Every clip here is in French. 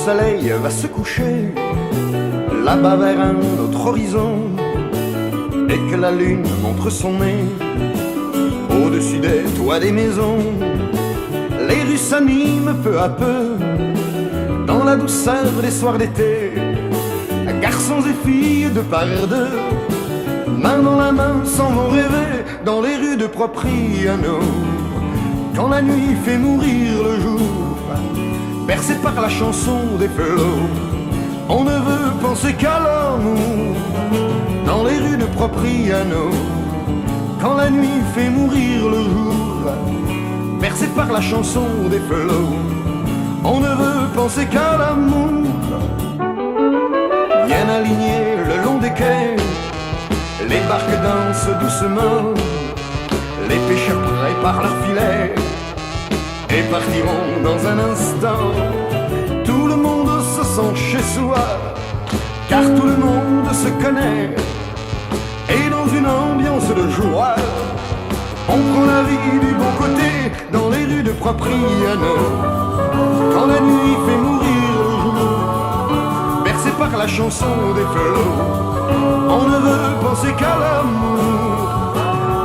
soleil va se coucher là-bas vers un autre horizon, et que la lune montre son nez au-dessus des toits des maisons, les rues s'animent peu à peu dans la douceur des soirs d'été. Garçons et filles de part et deux, main dans la main, s'en vont rêver dans les rues de Propriano. Quand la nuit fait mourir le jour, bercé par la chanson des flots, on ne veut penser qu'à l'amour dans les rues de Propriano. Quand la nuit fait mourir le jour, bercé par la chanson des flots, on ne veut penser qu'à l'amour. Bien alignés le long des quais, les barques dansent doucement, les pêcheurs préparent leurs filets et partiront dans un instant. Tout le monde se sent chez soi, car tout le monde se connaît, et dans une ambiance de joie, on prend la vie du bon côté dans les rues de Propriano. Quand la nuit fait mourir le jour, bercé par la chanson des flots, on ne veut penser qu'à l'amour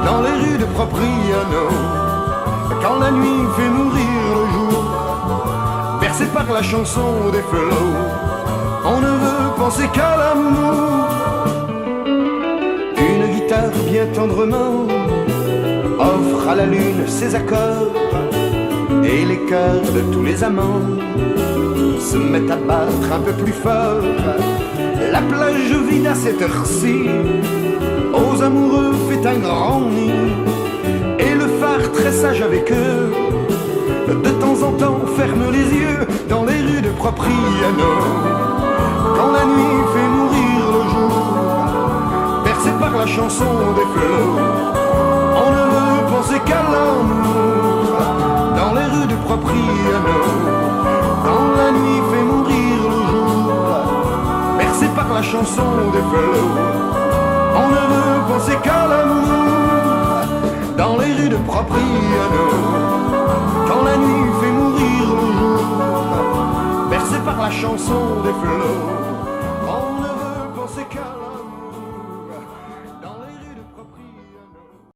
dans les rues de Propriano. Quand la nuit fait mourir le jour, bercé par la chanson des flots, on ne veut penser qu'à l'amour. Une guitare bien tendrement offre à la lune ses accords, et les cœurs de tous les amants se mettent à battre un peu plus fort. La plage vide à cette heure-ci, aux amoureux fait un grand nid, et le phare très sage avec eux, de temps en temps ferme les yeux dans les rues de Propriano. Quand la nuit fait mourir le jour, bercé par la chanson des flots, on ne veut penser qu'à l'amour dans les rues de Propriano. Quand la nuit fait mourir le jour, bercé par la chanson des flots, on ne veut penser qu'à l'amour dans les rues de Propriano. Quand la nuit fait mourir le jour, bercé par la chanson des flots,